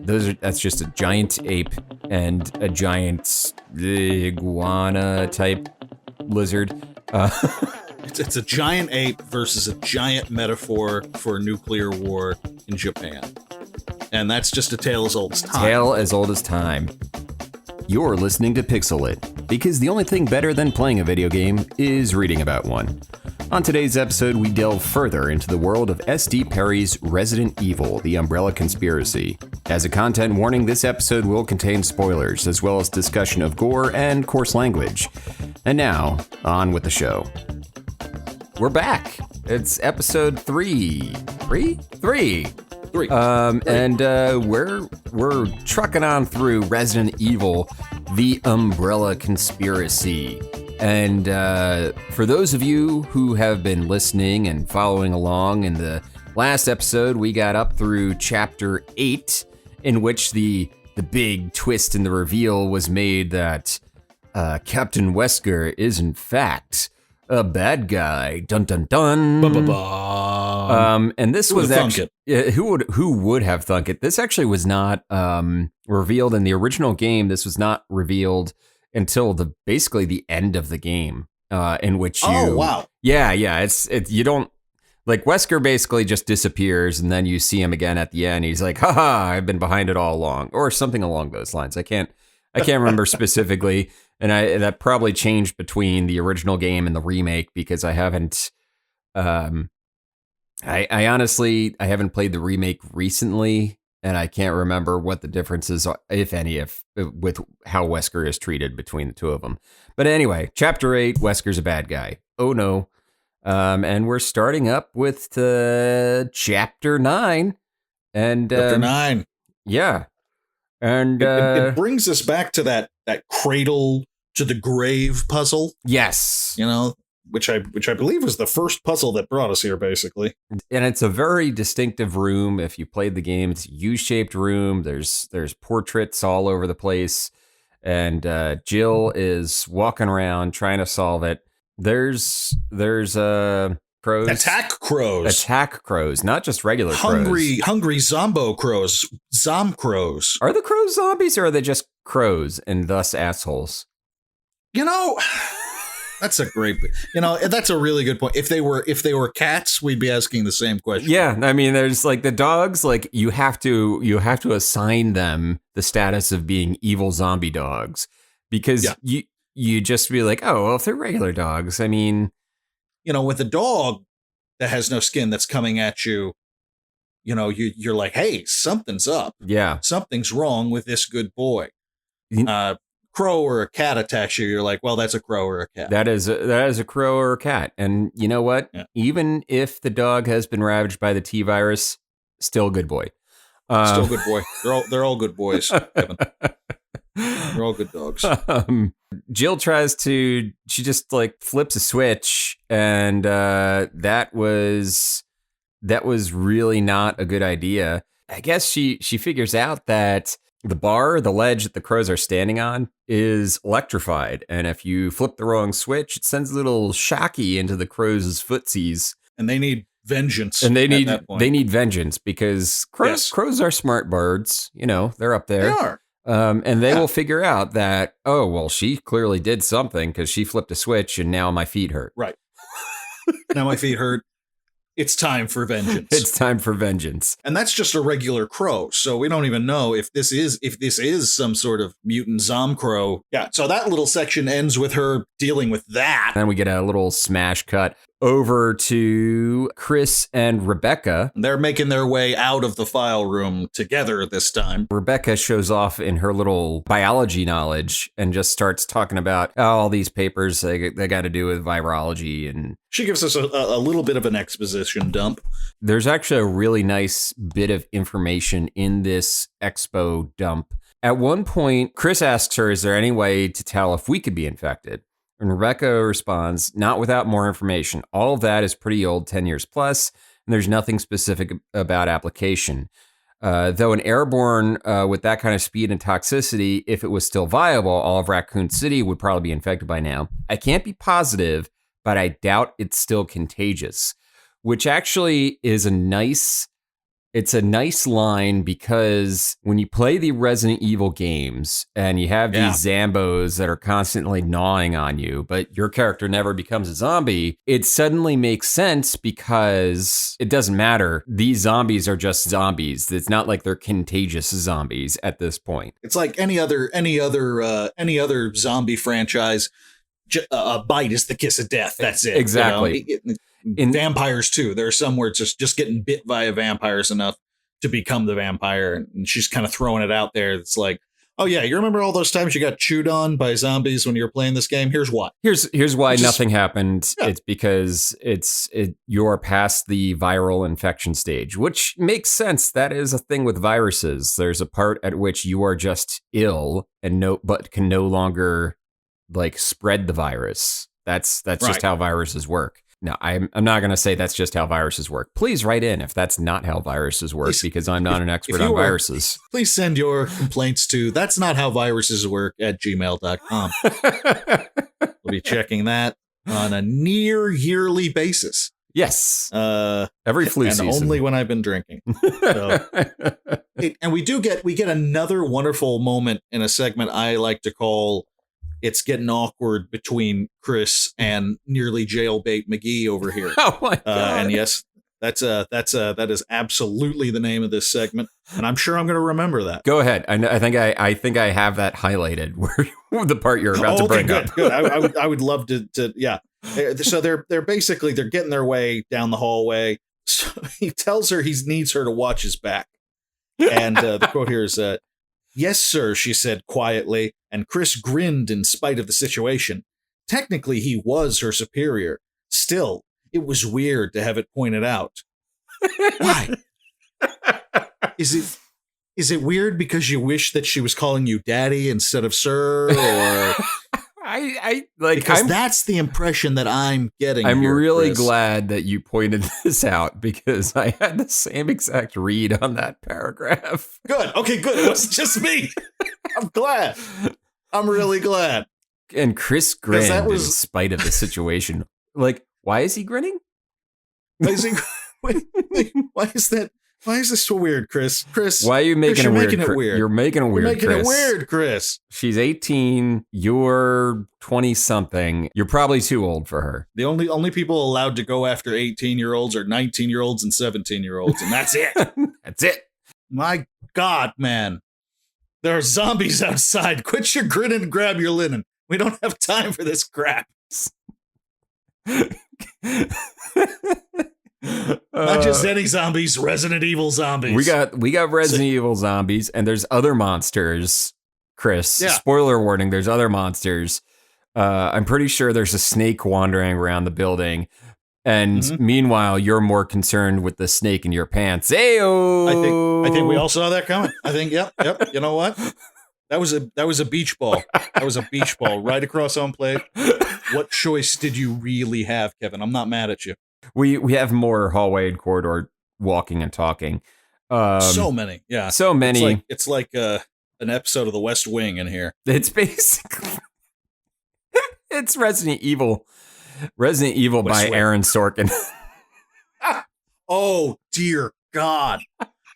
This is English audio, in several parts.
That's just a giant ape and a giant iguana type lizard. It's a giant ape versus a giant metaphor for nuclear war in Japan. And that's just a tale as old as time. Tale as old as time. You're listening to Pixel It, because the only thing better than playing a video game is reading about one. On today's episode, we delve further into the world of S.D. Perry's Resident Evil, The Umbrella Conspiracy. As a content warning, this episode will contain spoilers, as well as discussion of gore and coarse language. And now, on with the show. We're back. It's episode 3. Three. And we're trucking on through Resident Evil, The Umbrella Conspiracy. And for those of you who have been listening and following along, in the last episode, we got up through chapter 8, in which the big twist in the reveal was made that Captain Wesker is in fact a bad guy. Dun dun dun. And this was actually who would have thunk it? This actually was not revealed in the original game. This was not revealed until basically the end of the game, in which you. Oh wow! Yeah. It's you don't like Wesker basically just disappears, and then you see him again at the end. He's like, "Haha, I've been behind it all along," or something along those lines. I can't remember specifically, and that probably changed between the original game and the remake because I haven't. I honestly haven't played the remake recently, and I can't remember what the differences are, if any, with how Wesker is treated between the two of them. But anyway, chapter 8, Wesker's a bad guy. Oh no. And we're starting up with chapter 9. And chapter 9. Yeah. And it brings us back to that cradle to the grave puzzle. Yes. You know, which I believe was the first puzzle that brought us here, basically. And it's a very distinctive room. If you played the game, it's a U-shaped room. There's portraits all over the place, and Jill is walking around trying to solve it. There's crows. Attack crows, not just regular crows. Hungry zombo crows. Crows. Are the crows zombies, or are they just crows and thus assholes? You know. That's a really good point. If they were cats, we'd be asking the same question. Yeah, I mean, there's like the dogs, like you have to assign them the status of being evil zombie dogs, because you just be like, oh, well, if they're regular dogs, I mean, with a dog that has no skin that's coming at you, you're like, hey, something's up. Yeah, something's wrong with this good boy. Crow or a cat attacks you, you're like, well, that's a crow or a cat. That is a crow or a cat. And you know what? Yeah. Even if the dog has been ravaged by the T virus, still a good boy. Still a good boy. They're all good boys, Kevin. They're all good dogs. Jill she just like flips a switch, and that was really not a good idea. I guess she figures out that the ledge that the crows are standing on is electrified. And if you flip the wrong switch, it sends a little shocky into the crows' footsies. And they need vengeance. And they need vengeance because crows are smart birds. They're up there. They are. And they will figure out that, oh, well, she clearly did something because she flipped a switch and now my feet hurt. Right. Now my feet hurt. It's time for vengeance. It's time for vengeance. And that's just a regular crow. So we don't even know if this is some sort of mutant Zomcrow. Yeah. So that little section ends with her dealing with that. Then we get a little smash cut over to Chris and Rebecca. They're making their way out of the file room together this time. Rebecca shows off in her little biology knowledge and just starts talking about all these papers they got to do with virology. And she gives us a little bit of an exposition dump. There's actually a really nice bit of information in this expo dump. At one point, Chris asks her, is there any way to tell if we could be infected? And Rebecca responds, not without more information. All of that is pretty old, 10 years plus, and there's nothing specific about application. Though an airborne with that kind of speed and toxicity, if it was still viable, all of Raccoon City would probably be infected by now. I can't be positive, but I doubt it's still contagious, which actually is a nice It's a nice line because when you play the Resident Evil games and you have these Zambos that are constantly gnawing on you, but your character never becomes a zombie, it suddenly makes sense because it doesn't matter. These zombies are just zombies. It's not like they're contagious zombies at this point. It's like any other zombie franchise. A bite is the kiss of death. That's it. Exactly. In vampires too, there are some where it's just getting bit by a vampire is enough to become the vampire, and she's kind of throwing it out there. It's like, oh yeah, you remember all those times you got chewed on by zombies when you were playing this game? Here's why. Here's why nothing happened. Yeah. It's because you're past the viral infection stage, which makes sense. That is a thing with viruses. There's a part at which you are just ill but can no longer like spread the virus. That's just how viruses work. No, I'm not going to say that's just how viruses work. Please write in if that's not how viruses work, because I'm not an expert on viruses. Please send your complaints to that's not how viruses work at gmail.com. We'll be checking that on a near yearly basis. Yes. Every flu season. And only when I've been drinking. So, and we get another wonderful moment in a segment I like to call It's Getting Awkward between Chris and nearly jailbait McGee over here. Oh my God. And yes, that is absolutely the name of this segment, and I'm sure I'm going to remember that. Go ahead. I think I have that highlighted where the part you're about to bring up. Good. I would love to. Yeah. So they're basically getting their way down the hallway. So he tells her he needs her to watch his back, and the quote here is, "Yes, sir," she said quietly, and Chris grinned in spite of the situation. Technically, he was her superior. Still, it was weird to have it pointed out. Why? Is it weird because you wish that she was calling you daddy instead of sir, or because that's the impression that I'm getting. I'm really Chris. glad that you pointed this out, because I had the same exact read on that paragraph. Good. Okay, good. It wasn't just me. I'm glad. I'm really glad. And Chris grinned in spite of the situation. Like, why is he grinning? Why is that? Why is this so weird, Chris? Why are you making it weird? You're making it weird, Chris. You're making it weird, Chris. She's 18. You're 20-something. You're probably too old for her. The only people allowed to go after 18-year-olds are 19-year-olds and 17-year-olds, and that's it. That's it. My God, man. There are zombies outside. Quit your grinning and grab your linen. We don't have time for this crap. Not just any zombies, Resident Evil zombies. We got Resident Evil zombies, and there's other monsters, Chris. Yeah. Spoiler warning, there's other monsters. I'm pretty sure there's a snake wandering around the building. And meanwhile, you're more concerned with the snake in your pants. Ayo! I think we all saw that coming. I think, yep. You know what? That was a beach ball. That was a beach ball right across home plate. What choice did you really have, Kevin? I'm not mad at you. We have more hallway and corridor walking and talking. So many, yeah. So many. It's like an episode of The West Wing in here. It's basically it's Resident Evil. Resident Evil by Aaron Sorkin. Oh dear God!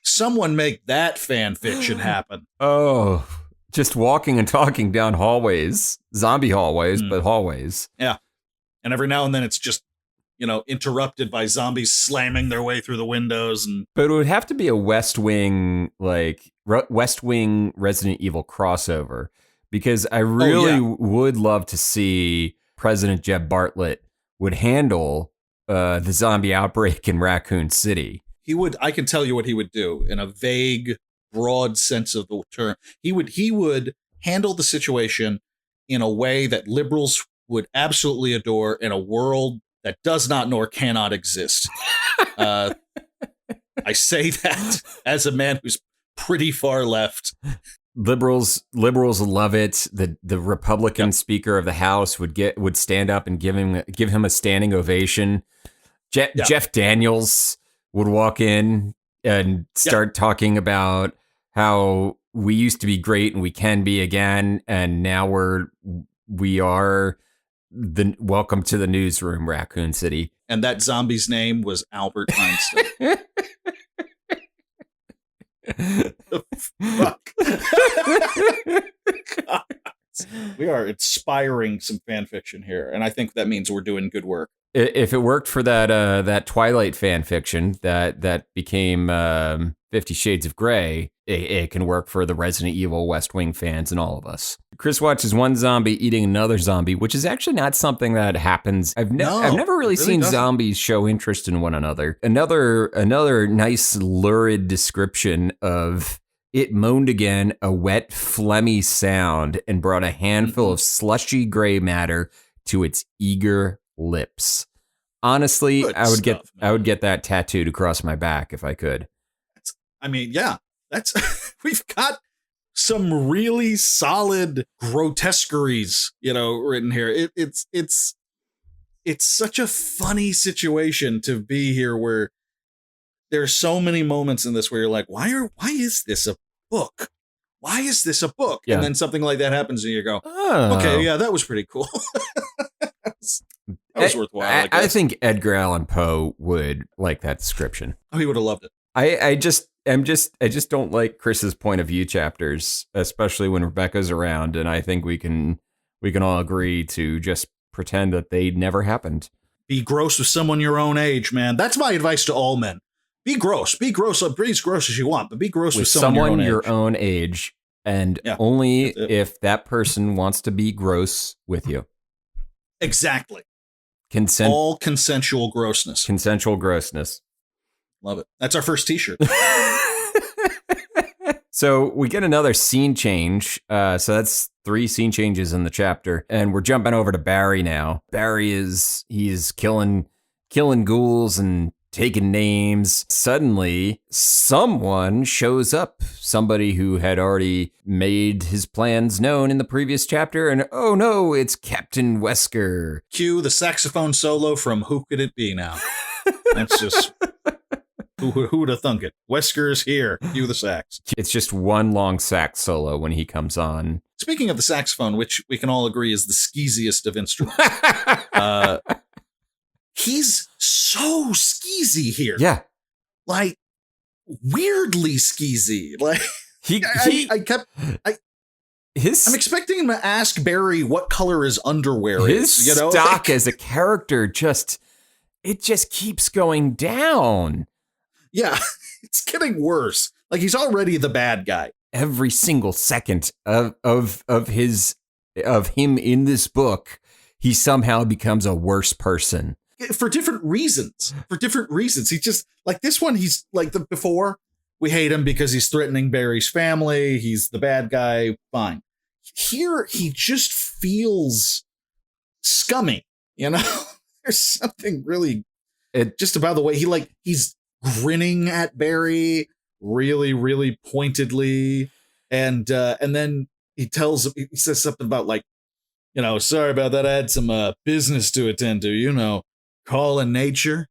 Someone make that fan fiction happen. Oh, just walking and talking down hallways, zombie hallways, but hallways. Yeah, and every now and then it's just, interrupted by zombies slamming their way through the windows. But it would have to be a West Wing, West Wing Resident Evil crossover, because I really would love to see President Jeb Bartlett would handle the zombie outbreak in Raccoon City. He would. I can tell you what he would do in a vague, broad sense of the term. He would handle the situation in a way that liberals would absolutely adore in a world that does not nor cannot exist. I say that as a man who's pretty far left. Liberals love it. The Republican Speaker of the House would stand up and give him a standing ovation. Jeff Daniels would walk in and start talking about how we used to be great and we can be again, and now we are the welcome to the newsroom, Raccoon City. And that zombie's name was Albert Einstein. Fuck. We are inspiring some fan fiction here, and I think that means we're doing good work. If it worked for that Twilight fan fiction that became 50 Shades of Grey, it can work for the Resident Evil West Wing fans and all of us. Chris watches one zombie eating another zombie, which is actually not something that happens. I've never really seen zombies show interest in one another. Another nice lurid description of it moaned again, a wet, phlegmy sound, and brought a handful of slushy gray matter to its eager lips. Honestly, Good I would stuff, I would get that tattooed across my back if I could. That's we've got some really solid grotesqueries, written here. It's such a funny situation to be here where there's so many moments in this where you're like, why is this a book? Why is this a book? Yeah. And then something like that happens and you go, Oh. okay, yeah, that was pretty cool. That was worthwhile. I think Edgar Allan Poe would like that description. Oh, he would have loved it. I just don't like Chris's point of view chapters, especially when Rebecca's around, and I think we can all agree to just pretend that they never happened. Be gross with someone your own age, man. That's my advice to all men. Be gross. Be gross. Be as gross as you want, but be gross with someone your own age, and only if that person wants to be gross with you. Exactly. All consensual grossness. Consensual grossness. Love it. That's our first t-shirt. So we get another scene change. So that's 3 scene changes in the chapter. And we're jumping over to Barry now. Barry he's killing ghouls and taking names. Suddenly, someone shows up. Somebody who had already made his plans known in the previous chapter. And oh no, it's Captain Wesker. Cue the saxophone solo from Who Could It Be Now? That's just... Who would have thunk it? Wesker's here. Cue the sax. It's just one long sax solo when he comes on. Speaking of the saxophone, which we can all agree is the skeeziest of instruments, he's so skeezy here. Yeah. Like, weirdly skeezy. Like, I'm expecting him to ask Barry what color his underwear is. His stock as a character just keeps going down. Yeah, it's getting worse. Like, he's already the bad guy. Every single second of him in this book, he somehow becomes a worse person. For different reasons. He just, like, this one, he's like the before. We hate him because he's threatening Barry's family. He's the bad guy. Fine. Here, he just feels scummy. There's something really just about the way he's grinning at Barry really, really pointedly. And then he says something about, like, sorry about that. I had some business to attend to, calling nature.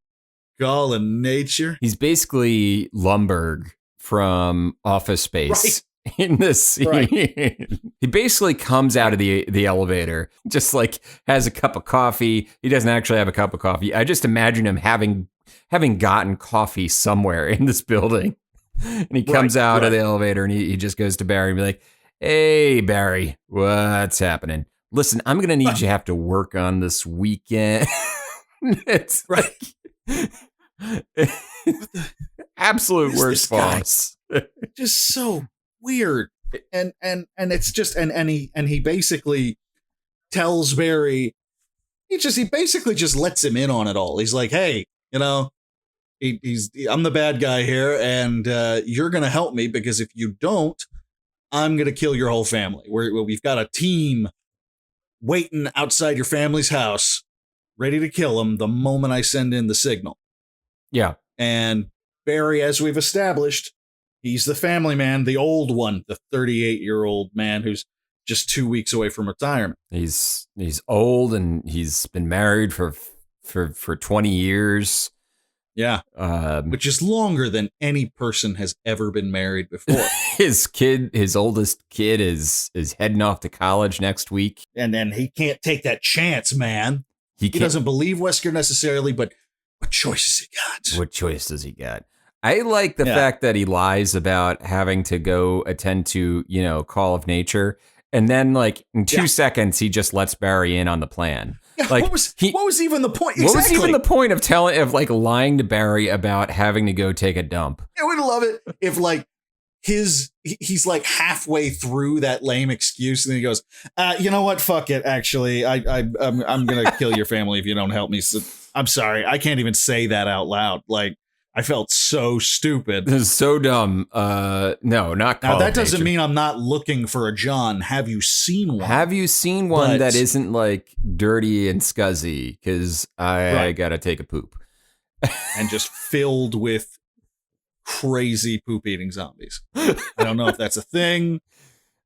He's basically Lumbergh from Office Space. Right. In this scene. Right. He basically comes out of the elevator, just like has a cup of coffee. He doesn't actually have a cup of coffee. I just imagine him having gotten coffee somewhere in this building. And he comes out of the elevator and he just goes to Barry and be like, hey, Barry, what's happening? Listen, I'm going to need you to have to work on this weekend. It's right. Absolute worst boss. Just so weird. And it's just, and he basically tells Barry, he basically just lets him in on it all. He's like, hey, I'm the bad guy here, and you're going to help me, because if you don't, I'm going to kill your whole family. We've got a team waiting outside your family's house, ready to kill him the moment I send in the signal. Yeah. And Barry, as we've established, he's the family man, the old one, the 38-year-old man who's just 2 weeks away from retirement. He's old, and he's been married for 20 years. Yeah, which is longer than any person has ever been married before. His oldest kid is heading off to college next week. And then he can't take that chance, man. He doesn't believe Wesker necessarily, but what choice has he got? What choice does he got? I like the fact that he lies about having to go attend to, Call of Nature. And then, like, in 2 seconds, he just lets Barry in on the plan. Yeah, like, what was even the point? What was even the point of lying to Barry about having to go take a dump? I would love it if, like, he's like halfway through that lame excuse, and then he goes, "You know what? Fuck it. Actually, I'm gonna kill your family if you don't help me. So, I'm sorry. I can't even say that out loud. Like, I felt so stupid. This is so dumb. No, not Call Now, that of doesn't Nature. mean I'm not looking for a John. Have you seen one? Have you seen one that isn't, like, dirty and scuzzy? Because I gotta take a poop. And just filled with crazy poop-eating zombies. I don't know if that's a thing.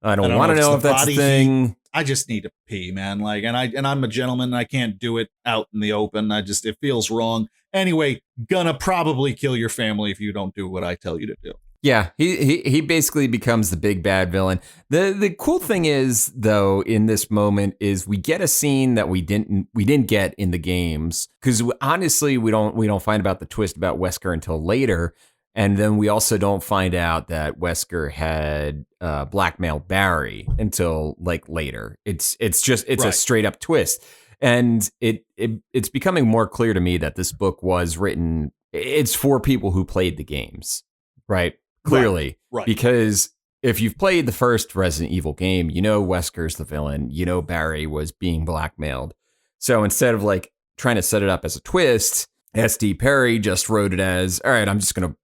I don't want to know if that's a thing. Heat. I just need to pee, man. Like, and I'm a gentleman. And I can't do it out in the open. It feels wrong. Anyway, gonna probably kill your family if you don't do what I tell you to do. Yeah, he basically becomes the big bad villain. The cool thing is, though, in this moment is we get a scene that we didn't get in the games, because honestly we don't find about the twist about Wesker until later. And then we also don't find out that Wesker had blackmailed Barry until, like, later. It's a straight up twist, and it's becoming more clear to me that this book was written. It's for people who played the games, right? Clearly, right. Because if you've played the first Resident Evil game, Wesker's the villain. Barry was being blackmailed. So instead of, like, trying to set it up as a twist, S.D. Perry just wrote it as, all right, I'm just gonna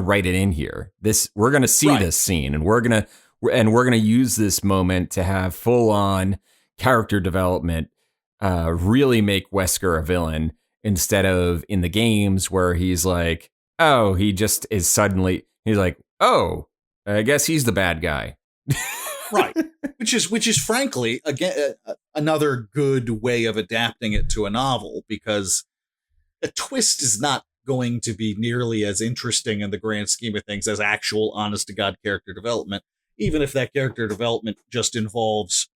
write it in here. We're gonna see this scene, and we're gonna use this moment to have full on character development, really make Wesker a villain, instead of in the games where he's like, oh, he just is suddenly, he's like, oh, I guess he's the bad guy. Right. Which is frankly, again, another good way of adapting it to a novel, because a twist is not going to be nearly as interesting in the grand scheme of things as actual honest to God character development, even if that character development just involves,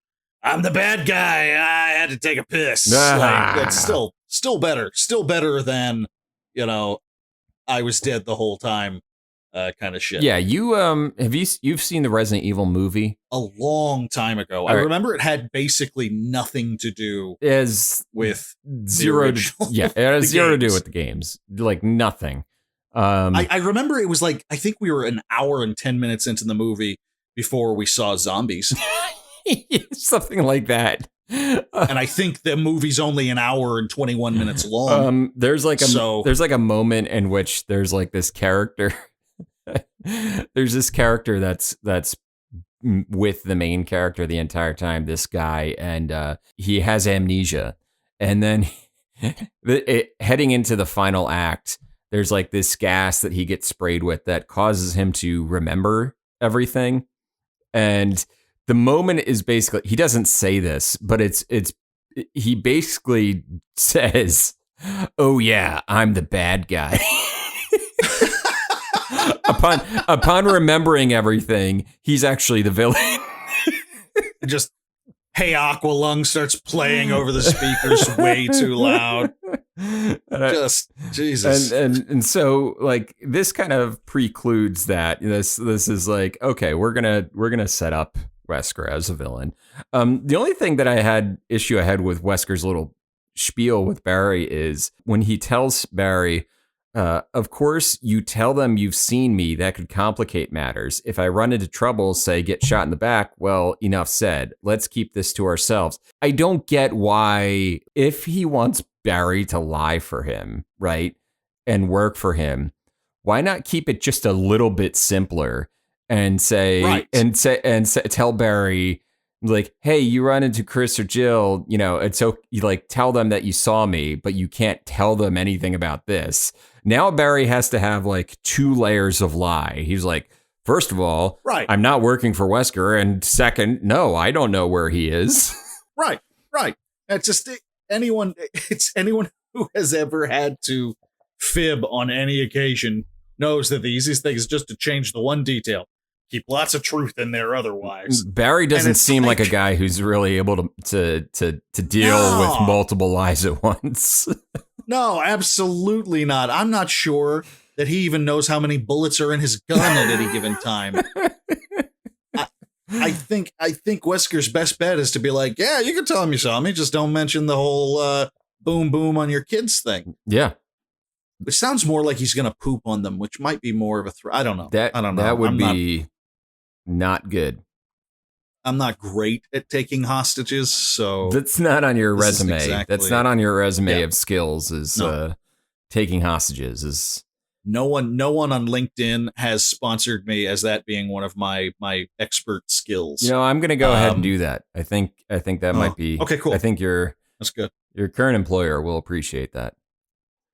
I'm the bad guy, I had to take a piss. Like, that's still better than, I was dead the whole time kind of shit. Yeah, you've seen the Resident Evil movie? A long time ago. All I right. remember it had basically nothing to do with zero. The Yeah, it has zero to do with the games. Like, nothing. I remember it was like, I think we were an hour and 10 minutes into the movie before we saw zombies. Something like that. And I think the movie's only an hour and 21 minutes long. There's like a moment in which there's, like, this character. There's this character that's with the main character the entire time, this guy, and he has amnesia. And then heading into the final act, there's, like, this gas that he gets sprayed with that causes him to remember everything. And the moment is basically, he doesn't say this, but he basically says, oh yeah, I'm the bad guy. Upon remembering everything, he's actually the villain. Just, Hey Aqualung starts playing over the speakers way too loud. Just Jesus. And so, like, this kind of precludes that. This is like, okay, we're gonna set up Wesker as a villain. The only thing that I had with Wesker's little spiel with Barry is when he tells Barry, of course, you tell them you've seen me. That could complicate matters. If I run into trouble, say get shot in the back, well, enough said. Let's keep this to ourselves. I don't get why, if he wants Barry to lie for him, right, and work for him, why not keep it just a little bit simpler and say, tell Barry, like, hey, you run into Chris or Jill, and so you, like, tell them that you saw me, but you can't tell them anything about this. Now Barry has to have, like, 2 layers of lie. He's like, first of all, I'm not working for Wesker, and second, no, I don't know where he is. Right. It's just anyone who has ever had to fib on any occasion knows that the easiest thing is just to change the one detail. Keep lots of truth in there otherwise. Barry doesn't seem like a guy who's really able to deal with multiple lies at once. No, absolutely not. I'm not sure that he even knows how many bullets are in his gun at any given time. I think Wesker's best bet is to be like, yeah, you can tell him you saw me, just don't mention the whole boom boom on your kids thing. Yeah. Which sounds more like he's going to poop on them, which might be more of a threat. I don't know. I don't know. That would be not good. I'm not great at taking hostages, so that's not on your resume. That's not on your resume of skills. Taking hostages is. No one on LinkedIn has sponsored me as that being one of my expert skills. I'm going to go ahead and do that. I think that might be okay. Cool. I think that's good. Your current employer will appreciate that.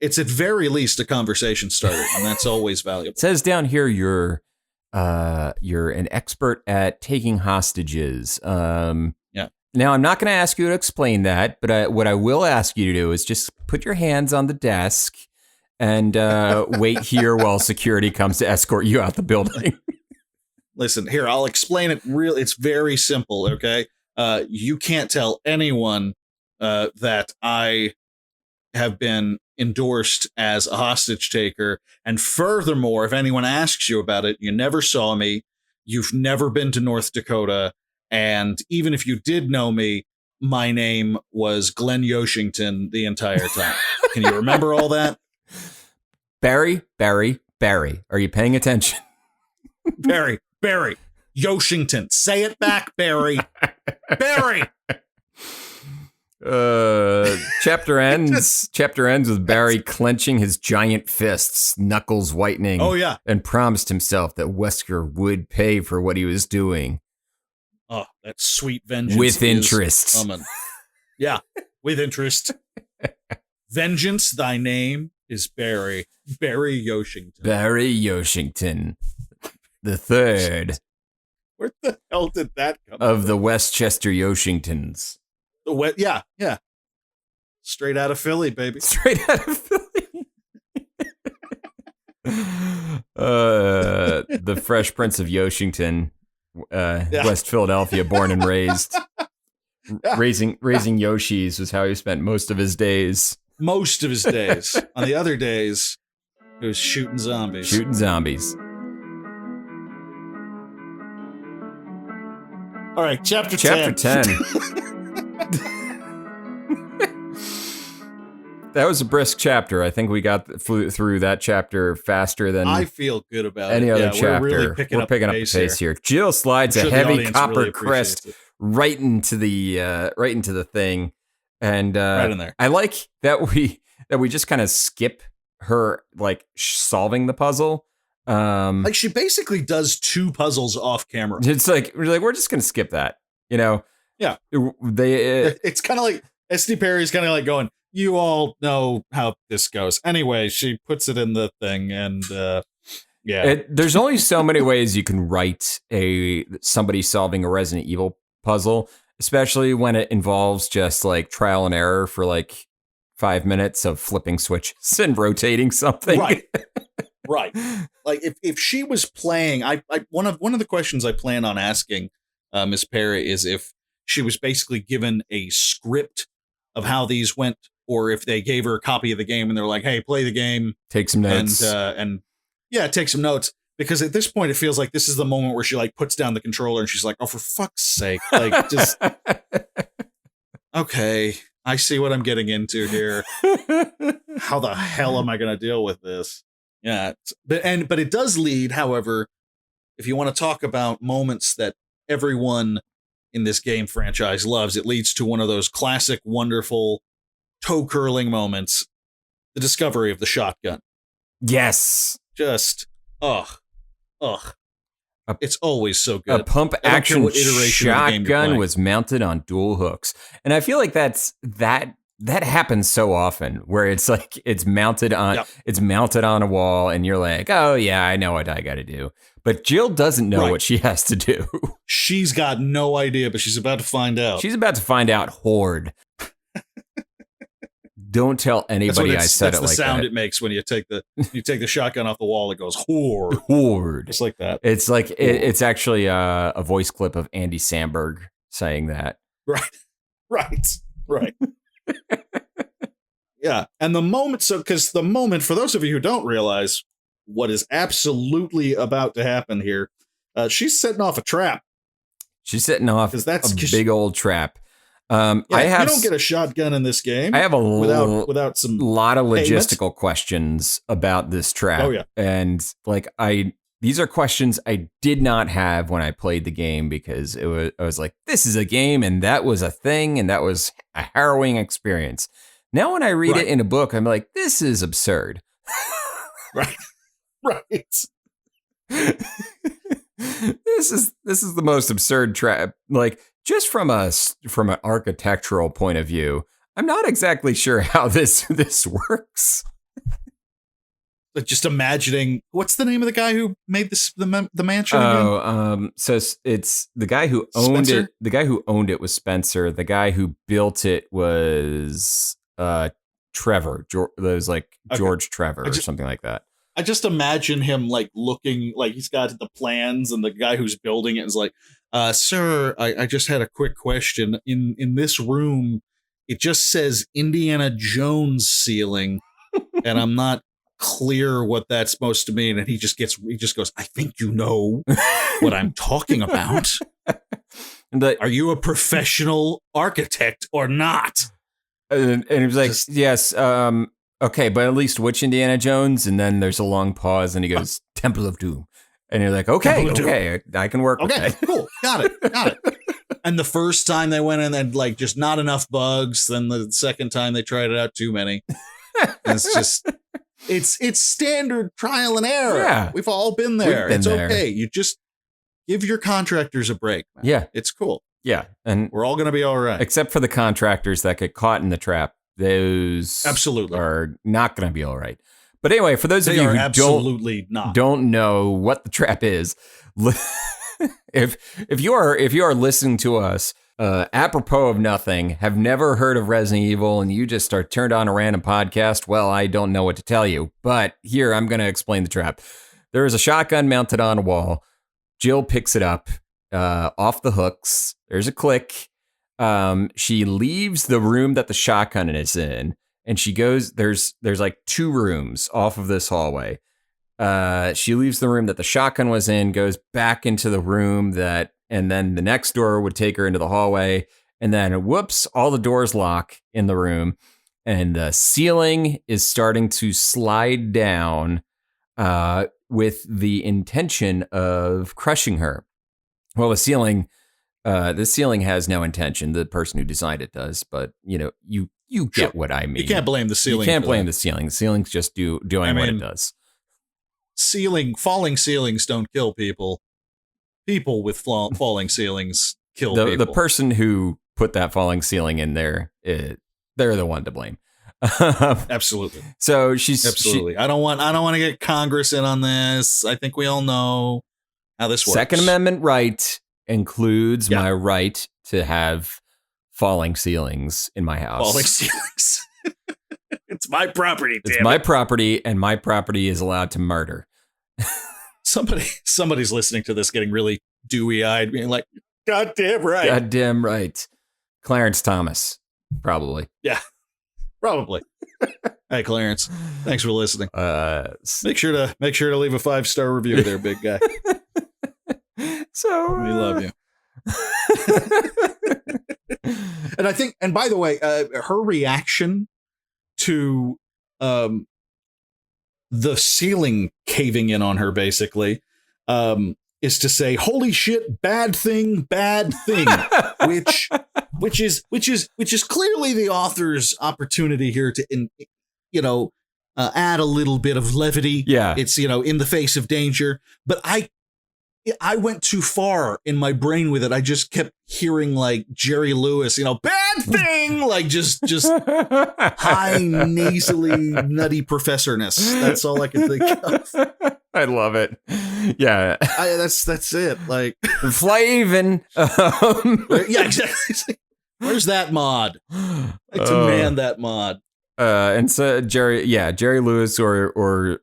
It's at very least a conversation starter, and that's always valuable. It says down here you're an expert at taking hostages. Yeah. Now I'm not going to ask you to explain that, but what I will ask you to do is just put your hands on the desk and wait here while security comes to escort you out the building. Listen, here, I'll explain it. It's very simple, okay? You can't tell anyone that I have been endorsed as a hostage taker. And furthermore, if anyone asks you about it, you never saw me, you've never been to North Dakota, and even if you did know me, my name was Glenn Yoshington the entire time. Can you remember all that? Barry. Are you paying attention? Barry. Yoshington. Say it back, Barry. Barry. Chapter ends with Barry clenching his giant fists, knuckles whitening. Oh, yeah. And promised himself that Wesker would pay for what he was doing. Oh, that sweet vengeance. With interest. Coming. Yeah, with interest. Vengeance, thy name is Barry. Barry Yoshington. Barry Yoshington. The third. Where the hell did that come of from? The Westchester Yoshingtons. Yeah. Straight out of Philly, baby. Straight out of Philly. The Fresh Prince of Yoshington, West Philadelphia, born and raised. Raising Yoshis was how he spent most of his days. On the other days, it was shooting zombies. All right, chapter 10. That was a brisk chapter. I think we flew through that chapter faster than I feel good about any other chapter. We're really picking up the pace here. Jill slides a heavy copper crest right into the thing, and right in there. I like that we just kind of skip her solving the puzzle. She basically does two puzzles off camera. It's we're just gonna skip that, Yeah. It's kind of like SD Perry's kind of like going, you all know how this goes. Anyway, she puts it in the thing, and there's only so many ways you can write somebody solving a Resident Evil puzzle, especially when it involves just trial and error for 5 minutes of flipping switches and rotating something. Right. If she was playing, one of the questions I plan on asking Miss Perry is if she was basically given a script of how these went, or if they gave her a copy of the game and they're like, hey, play the game, take some notes, take some notes. Because at this point, it feels like this is the moment where she puts down the controller and she's like, oh, for fuck's sake, just okay, I see what I'm getting into here. How the hell am I going to deal with this? Yeah, but it does lead, however, if you want to talk about moments that everyone in this game franchise loves, it leads to one of those classic, wonderful, toe-curling moments, the discovery of the shotgun. Yes. Just, it's always so good. A pump-action shotgun was mounted on dual hooks. And I feel like that happens so often, where it's it's mounted on a wall, and you're like, oh yeah, I know what I got to do. But Jill doesn't know what she has to do. She's got no idea, but she's about to find out. Horde. Don't tell anybody I said it like that. That's the sound it makes when you take the shotgun off the wall. It goes horde. Horde. Just like that. It's it's actually a voice clip of Andy Samberg saying that. Right. Yeah, and the moment, for those of you who don't realize, what is absolutely about to happen here. She's setting off a trap. She's setting off a big old trap. You don't get a shotgun in this game. I have a without some lot of logistical questions about this trap. Oh yeah, and these are questions I did not have when I played the game, because I was like, this is a game and that was a thing and that was a harrowing experience. Now when I read it in a book, I'm like, this is absurd. Right. This is the most absurd trap. Like, just from an architectural point of view, I'm not exactly sure how this works. But just imagining, what's the name of the guy who made the mansion again? So it's the guy who owned Spencer? it. The guy who owned it was Spencer. The guy who built it was Trevor. There's George Trevor or something like that. I just imagine him like looking like he's got the plans, and the guy who's building it is like, sir, I just had a quick question. In this room, it just says Indiana Jones ceiling, and I'm not clear what that's supposed to mean. And he just goes, I think you know what I'm talking about. Are you a professional architect or not? And he was like, yes, okay, but at least which Indiana Jones? And then there's a long pause, and he goes, Temple of Doom. And you're like, okay, I can work with that. Cool, got it. And the first time they went in, and like just not enough bugs. Then the second time they tried it out, too many. And it's just, it's standard trial and error. Yeah. We've all been there. It's okay. You just give your contractors a break, man. Yeah. It's cool. Yeah. And we're all going to be all right. Except for the contractors that get caught in the trap. Those absolutely are not going to be all right. But anyway, for those of you who don't know what the trap is, if you are listening to us apropos of nothing, have never heard of Resident Evil, and you just are turned on a random podcast, well, I don't know what to tell you. But here, I'm going to explain the trap. There is a shotgun mounted on a wall. Jill picks it up off the hooks. There's a click. She leaves the room that the shotgun is in, and she goes, there's like 2 rooms off of this hallway. She leaves the room that the shotgun was in, goes back into the room and then the next door would take her into the hallway, and then whoops, all the doors lock in the room, and the ceiling is starting to slide down, with the intention of crushing her. Well, the ceiling has no intention. The person who designed it does, but you get what I mean. You can't blame the ceiling. You can't blame the ceiling. The ceiling's just doing what it does. Falling ceilings don't kill people. People with falling ceilings kill people. The person who put that falling ceiling in there, they're the one to blame. Absolutely. So I don't want to get Congress in on this. I think we all know how this works. Second Amendment right includes my right to have falling ceilings in my house. Falling ceilings. It's my property. It's my property, and my property is allowed to murder. Somebody's listening to this getting really dewy-eyed, being like, "Goddamn right, goddamn right." Clarence Thomas, probably. Yeah, probably. Hey, Clarence, thanks for listening. Make sure to leave a 5-star review there, big guy. So we love you. And I think, and by the way, her reaction to the ceiling caving in on her, basically, is to say, "Holy shit, bad thing," which is clearly the author's opportunity here to, add a little bit of levity. Yeah, it's in the face of danger, but I went too far in my brain with it. I just kept hearing like Jerry Lewis, bad thing, like just high nasally nutty professorness. That's all I can think of. I love it. Yeah, that's it. Like Flavin. Yeah, exactly. Where's that mod? I demand that mod. And so Jerry Lewis or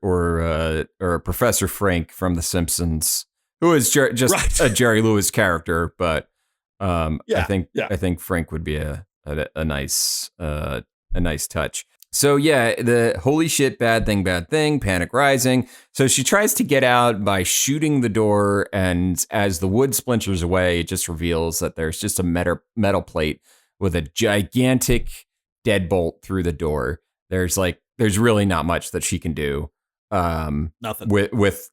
Professor Frank from The Simpsons, who is just a Jerry Lewis character, but I think Frank would be a nice touch. So yeah, the holy shit, bad thing, panic rising. So she tries to get out by shooting the door, and as the wood splinters away, it just reveals that there's just a metal plate with a gigantic deadbolt through the door. There's really not much that she can do. Nothing. With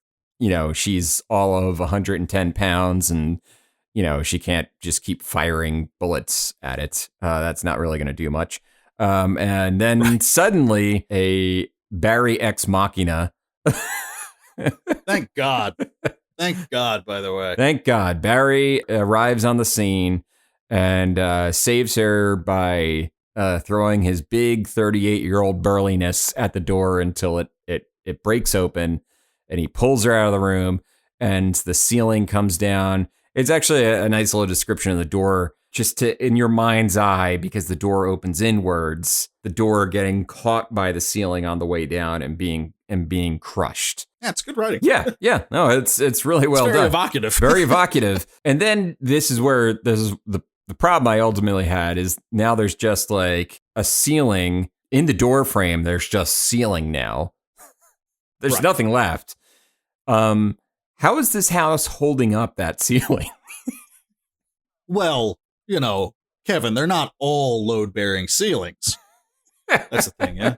she's all of 110 pounds, and she can't just keep firing bullets at it. That's not really going to do much. And then suddenly a Barry ex machina. Thank God. Thank God, by the way. Thank God. Barry arrives on the scene and saves her by throwing his big 38-year-old burliness at the door until it breaks open, and he pulls her out of the room, and the ceiling comes down. It's actually a nice little description of the door, just in your mind's eye, because the door opens inwards, the door getting caught by the ceiling on the way down and being crushed. Yeah, it's good writing. Yeah. No, it's really well done. Very evocative. Very evocative. And then this is the problem I ultimately had is now there's just like a ceiling in the door frame. There's just ceiling now. There's nothing left. How is this house holding up that ceiling? Well, Kevin, they're not all load-bearing ceilings. That's the thing, yeah?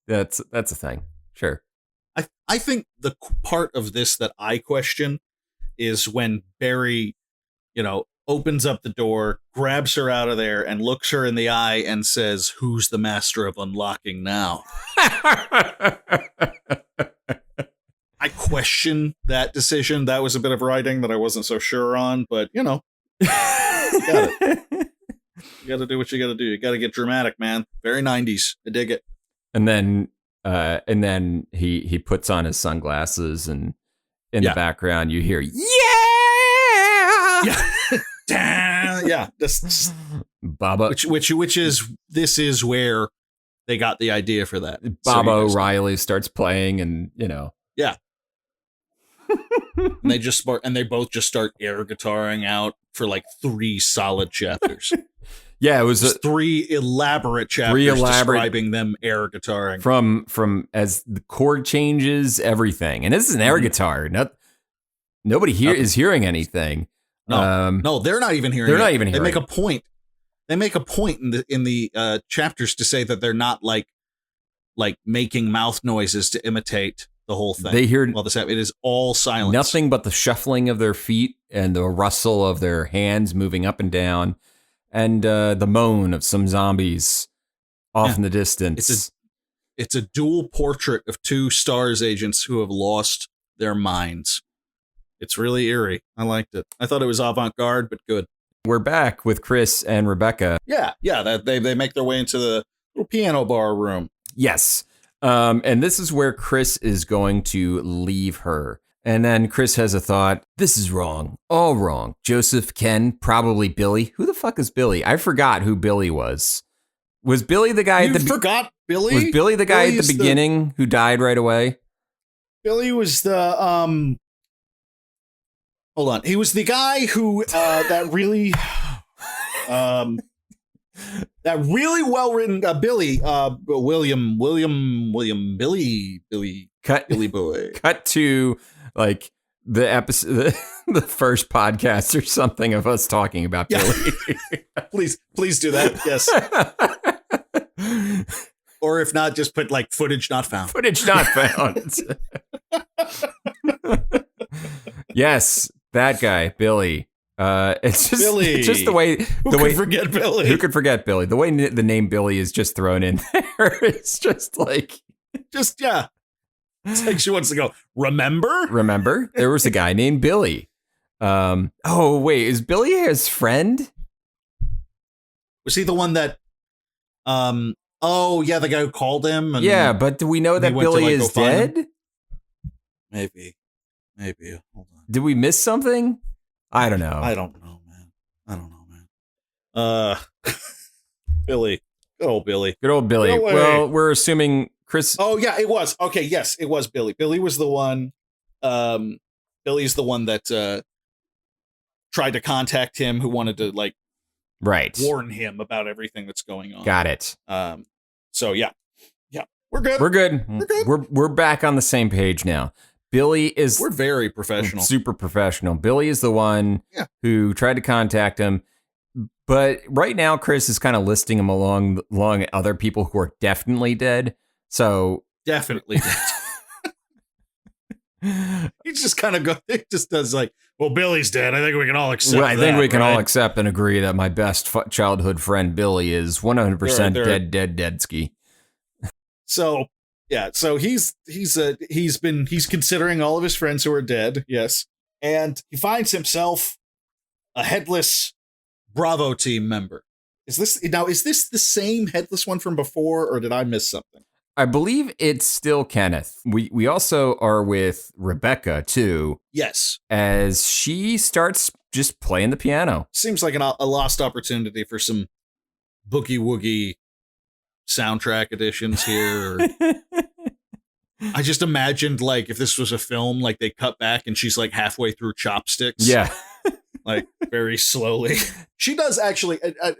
That's a thing. Sure. I think the part of this that I question is when Barry, opens up the door, grabs her out of there, and looks her in the eye and says, "Who's the master of unlocking now?" I question that decision. That was a bit of writing that I wasn't so sure on, but you got it. You got to do what you got to do. You got to get dramatic, man. Very 90s. I dig it. And then he puts on his sunglasses, and in the background you hear just Baba, this is where they got the idea for that. Baba O'Reilly starts playing, and yeah. And they both just start air guitaring out for like 3 solid chapters. Yeah, it was 3 elaborate chapters describing them air guitaring from as the chord changes, everything. And this is an air guitar. Nobody here is hearing anything. No, they're not even hearing. They're not even hearing. They make a point. They make a point in the chapters to say that they're not like making mouth noises to imitate the whole thing. They hear it is all silence. Nothing but the shuffling of their feet and the rustle of their hands moving up and down, and the moan of some zombies off in the distance. It's a dual portrait of 2 STARS agents who have lost their minds. It's really eerie. I liked it. I thought it was avant-garde, but good. We're back with Chris and Rebecca. Yeah. They make their way into the little piano bar room. Yes. And this is where Chris is going to leave her. And then Chris has a thought. This is wrong. All wrong. Joseph, Ken, probably Billy. Who the fuck is Billy? I forgot who Billy was. Was Billy the guy forgot Billy? Was Billy the guy at the beginning who died right away? Billy was the hold on. He was the guy who that really well written Billy Billy boy. Cut to like the episode, the first podcast or something of us talking about Billy. please do that. Yes. Or if not, just put like footage not found. Footage not found. Yes, that guy, Billy. It's just Billy. It's just the way. Who could forget Billy? Who could forget Billy? The way the name Billy is just thrown in there, it's just like, It's like she wants to go. Remember, there was a guy named Billy. Oh wait, is Billy his friend? Was he the one that? Oh yeah, the guy who called him. And but do we know that Billy is dead? Maybe. Hold on. Did we miss something? I don't know. I don't know, man. Billy. Good old Billy. Well, we're assuming Chris. Oh yeah, it was. Okay, yes, it was Billy. Billy was the one. Billy's the one that tried to contact him, who wanted to warn him about everything that's going on. Got it. So yeah, we're good. We're good. We're back on the same page now. Billy is We're very professional. Super professional. Billy is the one who tried to contact him. But right now, Chris is kind of listing him along other people who are definitely dead. So definitely dead. He just kind of does like, well, Billy's dead. I think we can all accept. Well, I think we can all accept and agree that my best childhood friend Billy is 100% dead ski. So yeah, so he's considering all of his friends who are dead. Yes, and he finds himself a headless Bravo team member. Is this the same headless one from before, or did I miss something? I believe it's still Kenneth. We also are with Rebecca too. Yes, as she starts just playing the piano. Seems like a lost opportunity for some boogie woogie soundtrack editions here. I just imagined, like, if this was a film, like they cut back and she's like halfway through Chopsticks. Yeah. Like very slowly. She does actually.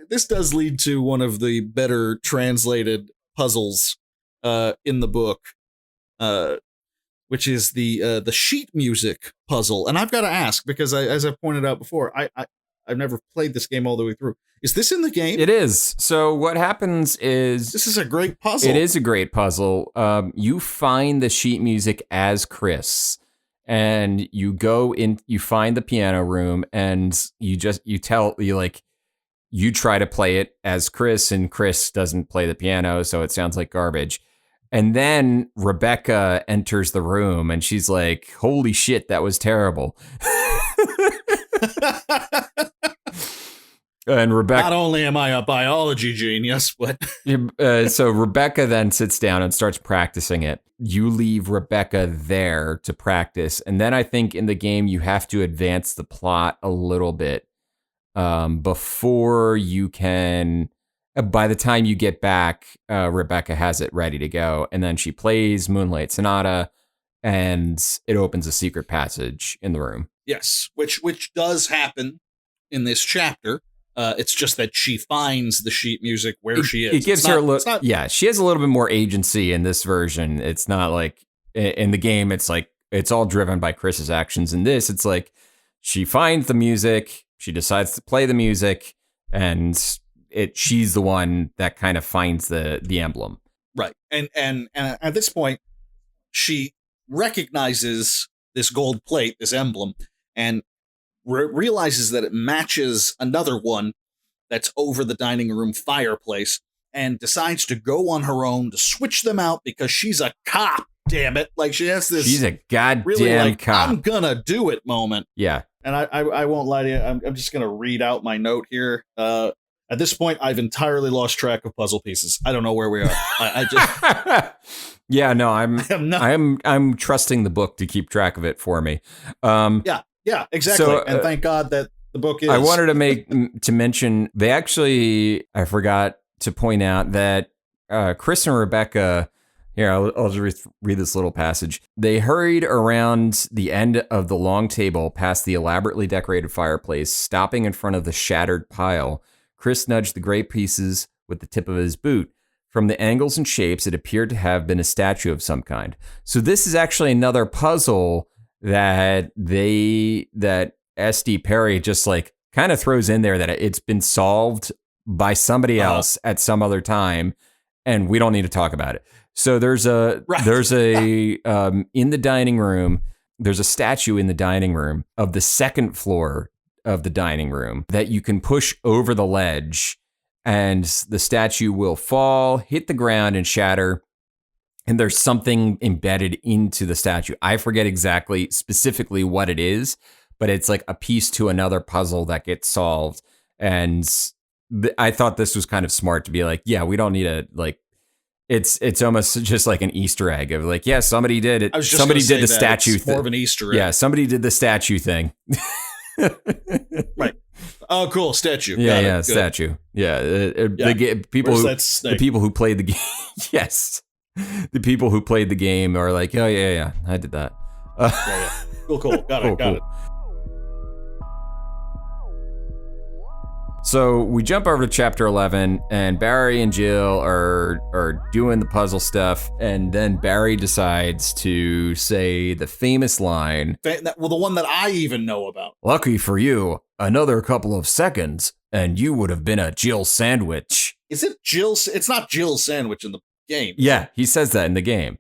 This does lead to one of the better translated puzzles in the book, which is the sheet music puzzle. And I've got to ask, because as I pointed out before, I've never played this game all the way through. Is this in the game? It is. So what happens is... This is a great puzzle. It is a great puzzle. You find the sheet music as Chris, and you go in, you find the piano room, and you try to play it as Chris, and Chris doesn't play the piano, so it sounds like garbage. And then Rebecca enters the room, and she's like, holy shit, that was terrible. And Rebecca... Not only am I a biology genius, but... So Rebecca then sits down and starts practicing it. You leave Rebecca there to practice. And then I think in the game, you have to advance the plot a little bit before you can... By the time you get back, Rebecca has it ready to go. And then she plays Moonlight Sonata, and it opens a secret passage in the room. Yes, which does happen in this chapter. It's just that she finds the sheet music where she is. It gives her a little... Yeah, she has a little bit more agency in this version. It's not like... In the game, it's like... It's all driven by Chris's actions. In this, it's like... She finds the music, she decides to play the music, and she's the one that kind of finds the emblem. Right. And at this point, she recognizes this gold plate, this emblem, and realizes that it matches another one that's over the dining room fireplace, and decides to go on her own to switch them out because she's a cop, damn it. Like, she has this... She's a goddamn really, like, cop. I'm gonna do it moment. Yeah. And I won't lie to you, I'm just gonna read out my note here. At this point, I've entirely lost track of puzzle pieces. I don't know where we are. I just... Yeah, no, I'm trusting the book to keep track of it for me. Yeah, exactly. So, and thank God that the book is... I wanted to mention, they actually, I forgot to point out that Chris and Rebecca, here, I'll just read this little passage. They hurried around the end of the long table past the elaborately decorated fireplace, stopping in front of the shattered pile. Chris nudged the gray pieces with the tip of his boot. From the angles and shapes, it appeared to have been a statue of some kind. So this is actually another puzzle that S.D. Perry just like kind of throws in there, that it's been solved by somebody else at some other time, and we don't need to talk about it. So there's a in the dining room, there's a statue in the dining room of the second floor of the dining room that you can push over the ledge, and the statue will fall, hit the ground, and shatter. And there's something embedded into the statue. I forget specifically what it is, but it's like a piece to another puzzle that gets solved. And I thought this was kind of smart to be like, yeah, we don't need a, like, it's almost just like an Easter egg of like, yeah, somebody did it. Somebody did the statue thing. More of an Easter egg. Yeah, somebody did the statue thing. Right. Oh, cool, statue. Yeah, Good. Statue. Yeah, the people who played the game. Yes. The people who played the game are like, oh, yeah, I did that. Cool. Got it. So we jump over to chapter 11, and Barry and Jill are doing the puzzle stuff, and then Barry decides to say the famous line, Well, the one that I even know about. "Lucky for you, another couple of seconds, and you would have been a Jill sandwich." Is it Jill's? It's not Jill's sandwich in the game. Yeah, he says that in the game.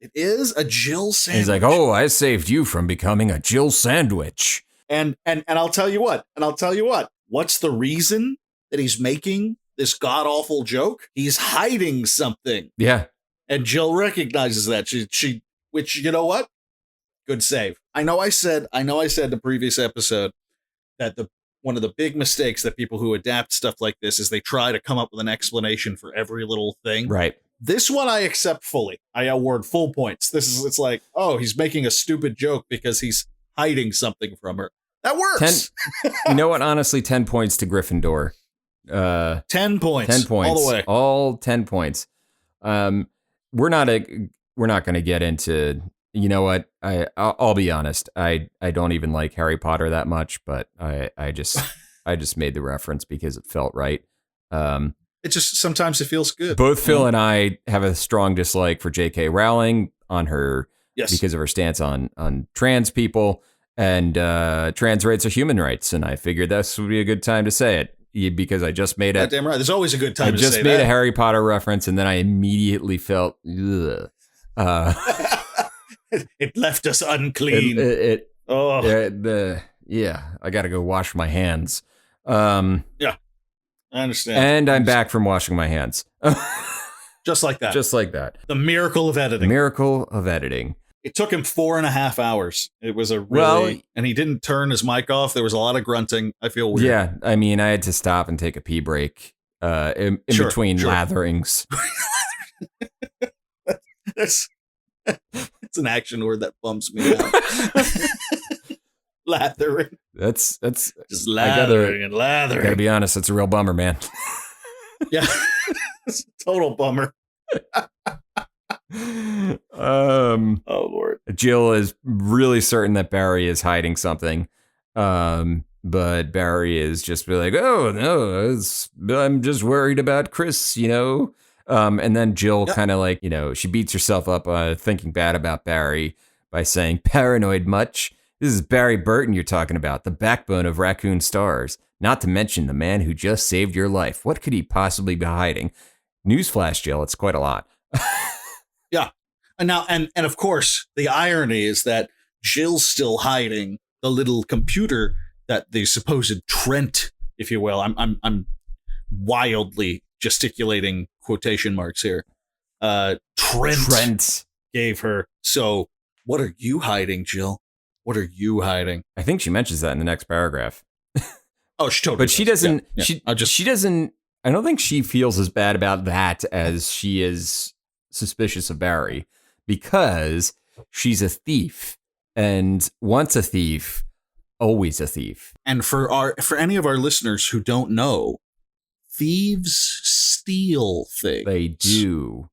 It is a Jill sandwich. He's like, "Oh, I saved you from becoming a Jill sandwich." And I'll tell you what. What's the reason that he's making this god awful joke? He's hiding something. Yeah. And Jill recognizes that. She which, you know what? Good save. I know I said in the previous episode that one of the big mistakes that people who adapt stuff like this is they try to come up with an explanation for every little thing. Right. This one I accept fully. I award full points. It's like, oh, he's making a stupid joke because he's hiding something from her. That works. You know what? Honestly, 10 points to Gryffindor. 10 points. 10 points. All the way. All 10 points. We're not going to get into, you know what? I'll be honest. I don't even like Harry Potter that much, but I just made the reference because it felt right. It just sometimes it feels good. Both Phil and I have a strong dislike for J.K. Rowling on her because of her stance on trans people. And trans rights are human rights, and I figured this would be a good time to say it because I just made it. Damn right, there's always a good time. I just made a Harry Potter reference, and then I immediately felt, ugh. It left us unclean. I got to go wash my hands. Yeah, I understand. And I'm back from washing my hands. Just like that. Just like that. The miracle of editing. Miracle of editing. It took him 4.5 hours. It was and he didn't turn his mic off. There was a lot of grunting. I feel weird. Yeah, I mean, I had to stop and take a pee break in between latherings. It's an action word that bumps me out. Lathering. That's just lathering and lathering. I gotta be honest, it's a real bummer, man. Yeah, it's a total bummer. Oh Lord. Jill is really certain that Barry is hiding something, but Barry is just be like, "Oh no, I'm just worried about Chris," you know. And then Jill kind of like, you know, she beats herself up thinking bad about Barry by saying, "Paranoid much? This is Barry Burton you're talking about, the backbone of Raccoon Stars. Not to mention the man who just saved your life. What could he possibly be hiding?" Newsflash, Jill, it's quite a lot. Yeah. And now, and of course, the irony is that Jill's still hiding the little computer that the supposed Trent, if you will, I'm wildly gesticulating quotation marks here. Trent gave her. So what are you hiding, Jill? What are you hiding? I think she mentions that in the next paragraph. Oh, she totally. But she doesn't. Yeah. She doesn't. I don't think she feels as bad about that as she is suspicious of Barry, because she's a thief, and once a thief, always a thief. And for any of our listeners who don't know, thieves steal things. They do.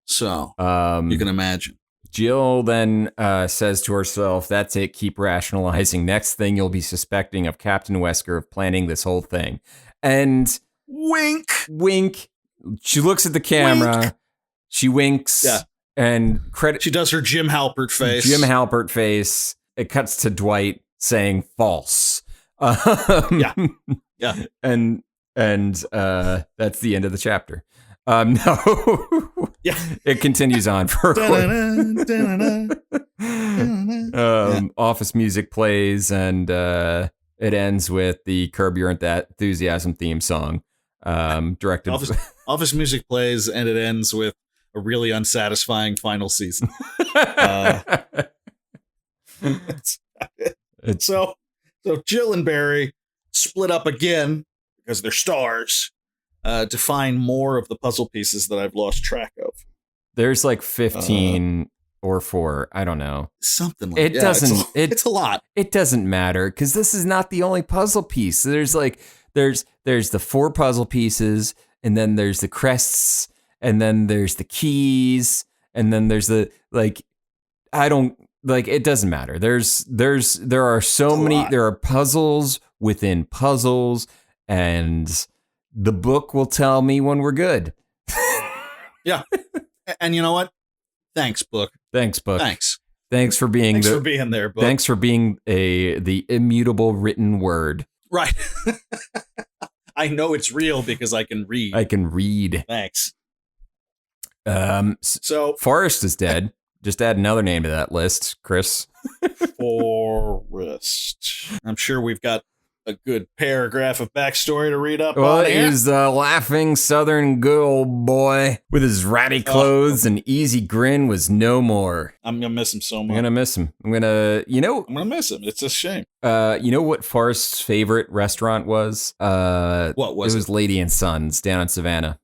So you can imagine. Jill then says to herself, "That's it, keep rationalizing. Next thing you'll be suspecting of Captain Wesker of planning this whole thing." And wink. She looks at the camera. Wink. She winks. Yeah. And she does her Jim Halpert face. It cuts to Dwight saying false. Yeah. And that's the end of the chapter. No. Yeah. It continues on for office music plays, and it ends with the Curb Your Enthusiasm theme song. Directed. Office music plays, and it ends with a really unsatisfying final season. So Jill and Barry split up again because they're stars to find more of the puzzle pieces that I've lost track of. There's like 15 or 4. I don't know. Something like that. It's a lot. It doesn't matter because this is not the only puzzle piece. There's the 4 puzzle pieces, and then there's the crests, and then there's the keys, and then there's the it doesn't matter. There are so many. There are puzzles within puzzles, and the book will tell me when we're good. Yeah. And you know what? Thanks, book. Thanks, book. Thanks for being for being there, book. Thanks for being the immutable written word. Right. I know it's real because I can read. Thanks. So Forrest is dead. Just add another name to that list, Chris. Forrest. I'm sure we've got a good paragraph of backstory to read up well, on here. He's the laughing southern good old boy with his ratty clothes and easy grin was no more. I'm going to miss him so much. I'm going to miss him. I'm going to miss him. It's a shame. You know what Forrest's favorite restaurant was? What was it? It was Lady and Sons down in Savannah.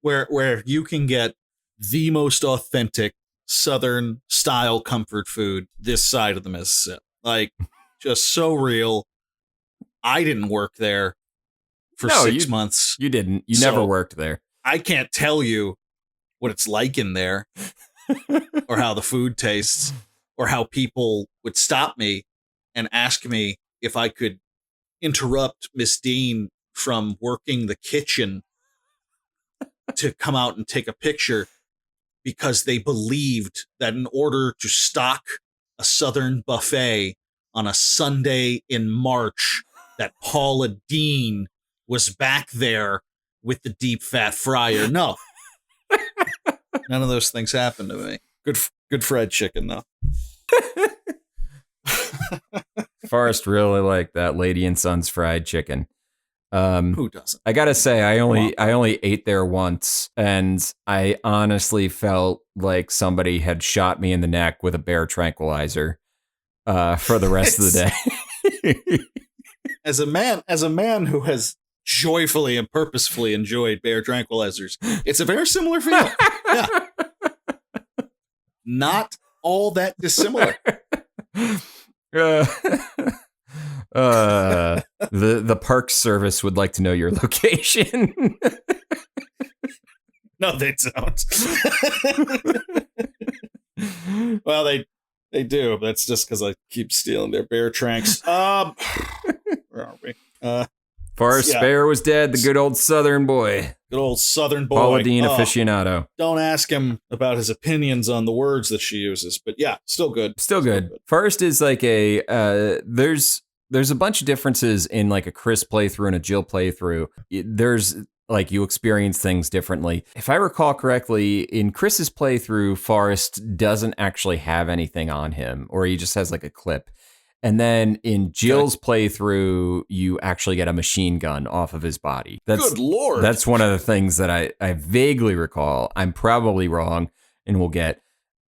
Where you can get the most authentic Southern style comfort food this side of the Mississippi. Like, just so real. I didn't work there for 6 months. You didn't. You never worked there. I can't tell you what it's like in there or how the food tastes or how people would stop me and ask me if I could interrupt Miss Dean from working the kitchen to come out and take a picture because they believed that in order to stock a Southern buffet on a Sunday in March, that Paula Dean was back there with the deep fat fryer. No. None of those things happened to me. Good fried chicken, though. Forrest really liked that Lady and Sons fried chicken. Who doesn't? I gotta say, I only ate there once, and I honestly felt like somebody had shot me in the neck with a bear tranquilizer for the rest of the day. As a man who has joyfully and purposefully enjoyed bear tranquilizers, it's a very similar feel. Yeah. Not all that dissimilar. The Park Service would like to know your location. No, they don't. Well, they do. That's just because I keep stealing their bear tranks. Where are we? Forrest Bear was dead. The good old Southern boy. Good old Southern boy. Paula Dean aficionado. Don't ask him about his opinions on the words that she uses, but yeah, still good. Still good. Forrest is like there's a bunch of differences in like a Chris playthrough and a Jill playthrough. There's like you experience things differently. If I recall correctly, in Chris's playthrough, Forrest doesn't actually have anything on him, or he just has like a clip. And then in Jill's playthrough, you actually get a machine gun off of his body. Good Lord. That's one of the things that I vaguely recall. I'm probably wrong, and we'll get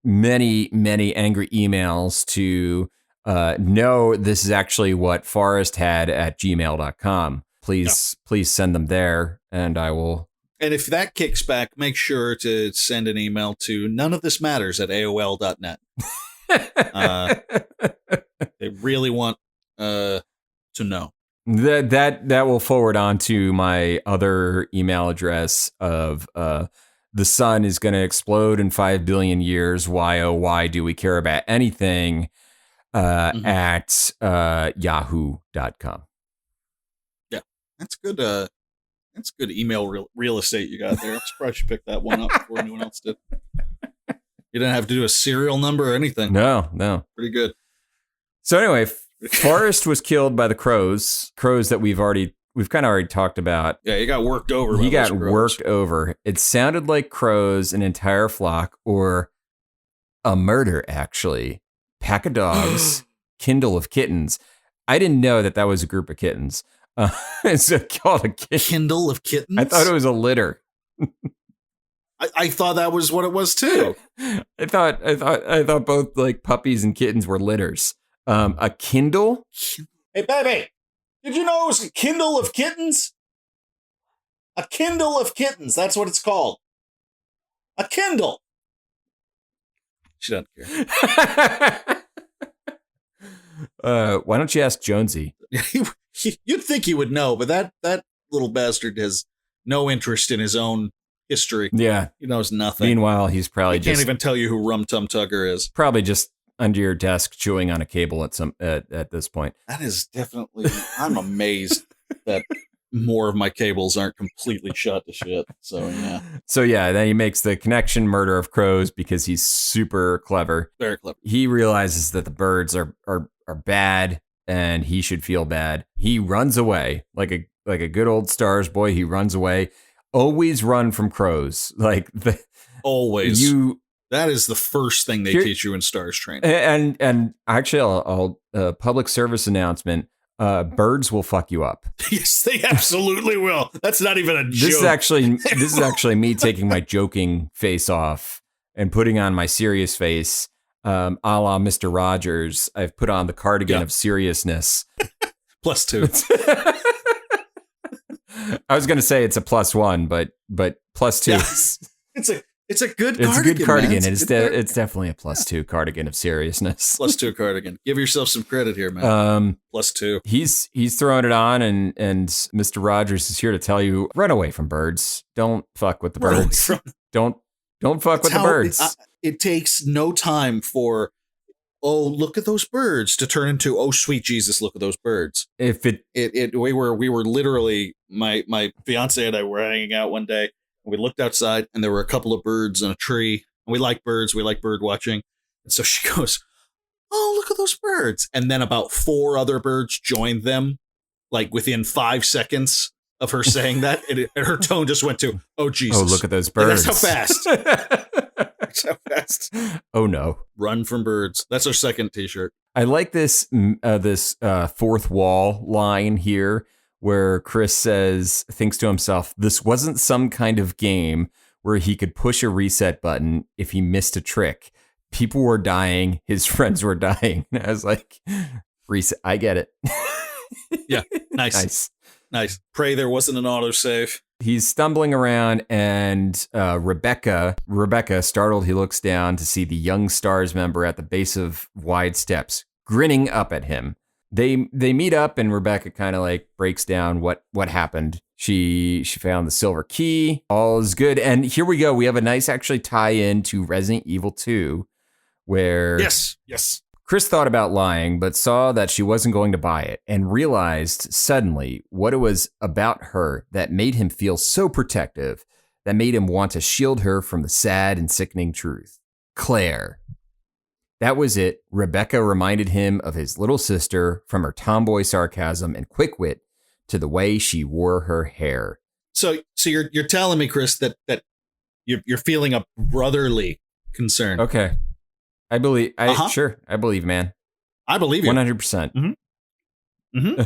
many, many angry emails to no, this is actually what Forrest had at gmail.com. Please send them there, and I will. And if that kicks back, make sure to send an email to nonethismatters at AOL.net. They really want to know. That will forward on to my other email address of the sun is going to explode in 5 billion years. Why, oh, why do we care about anything? At yahoo.com. Yeah, that's good. That's good email real estate you got there. I'm surprised you picked that one up before anyone else did. You didn't have to do a serial number or anything. No. Pretty good. So anyway, Forrest was killed by the crows that we've kind of already talked about. Yeah, he got worked over. He got worked over. It sounded like crows, an entire flock, or a murder, actually. Pack of dogs, Kindle of kittens. I didn't know that was a group of kittens. It's called a Kindle of kittens? I thought it was a litter. I thought that was what it was too. I thought both like puppies and kittens were litters. A Kindle? Hey, baby, did you know it was a Kindle of kittens? A Kindle of kittens. That's what it's called. A Kindle. She doesn't care. Why don't you ask Jonesy? You'd think he would know, but that little bastard has no interest in his own history. Yeah. He knows nothing. Meanwhile, he's probably can't even tell you who Rum Tum Tugger is. Probably just under your desk chewing on a cable at this point. That is definitely, I'm amazed that more of my cables aren't completely shot to shit. So yeah. So yeah, then he makes the connection murder of crows because he's super clever. Very clever. He realizes that the birds are bad and he should feel bad. He runs away like a good old Stars boy. He runs away. Always run from crows. Always. That is the first thing they teach you in Stars training. And actually, I'll public service announcement. Birds will fuck you up. Yes, they absolutely will. That's not even a joke. This is actually me taking my joking face off and putting on my serious face, a la Mr. Rogers. I've put on the cardigan of seriousness. +2. I was going to say it's a +1, but +2. Yeah. It's a good cardigan. It's a good cardigan. Man. It's definitely a +2 cardigan of seriousness. +2 cardigan. Give yourself some credit here, man. +2. He's throwing it on, and Mr. Rogers is here to tell you: run away from birds. Don't fuck with the birds. Don't fuck with the birds. It takes no time for, oh, look at those birds, to turn into, oh, sweet Jesus, look at those birds. If we were literally, my fiance and I were hanging out one day. We looked outside and there were a couple of birds in a tree. And we like birds. We like bird watching. And so she goes, oh, look at those birds. And then about 4 other birds joined them, like within 5 seconds of her saying that. And her tone just went to, oh, Jesus. Oh, look at those birds. Like, that's how fast. That's how fast. Oh, no. Run from birds. That's our second t-shirt. I like this fourth wall line here, where Chris thinks to himself, this wasn't some kind of game where he could push a reset button if he missed a trick. People were dying. His friends were dying. And I was like, reset. I get it. Yeah. Nice. Pray there wasn't an autosave. He's stumbling around, and Rebecca, startled, he looks down to see the young Stars member at the base of wide steps, grinning up at him. They meet up, and Rebecca kind of like breaks down what happened. She found the silver key. All is good. And here we go. We have a nice actually tie in to Resident Evil 2, where yes, Chris thought about lying, but saw that she wasn't going to buy it, and realized suddenly what it was about her that made him feel so protective, that made him want to shield her from the sad and sickening truth. Claire. That was it. Rebecca reminded him of his little sister, from her tomboy sarcasm and quick wit to the way she wore her hair. So you're telling me, Chris, that you're feeling a brotherly concern. Okay. I believe. Sure. I believe, man. I believe you. 100%. Mm-hmm.